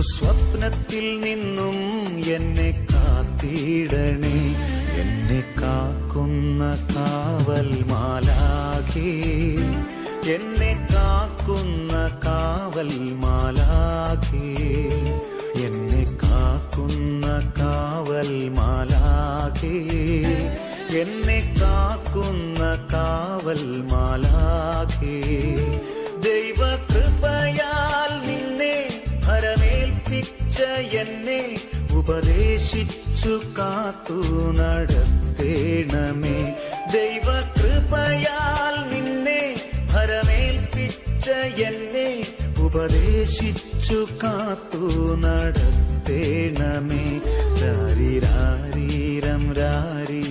ദുസ്വപ്നത്തിൽ നിന്നും എന്നെ കാത്തിടണേ. എന്നെ കാക്കുന്ന കാവൽ മാലാഖേ, എന്നെ കാക്കുന്ന കാവൽ മാലാഖേ, എന്നെ കാക്കുന്ന കാവൽ മാലാഖേ, എന്നെ കാക്കുന്ന കാവൽ മാലാഖേ. ദൈവകൃപയാൽ നിന്നെ ഭരമേൽപ്പിച്ച എന്നെ ഉപദേശിച്ചു കാത്തു നടത്തേണമേ. ദൈവകൃപയാൽ നിന്നെ ഭരമേൽപ്പിച്ച എന്നെ ഉപദേശിച്ചു കാത്തു നടത്തേണമേ. രാരി രാരീരം രാരി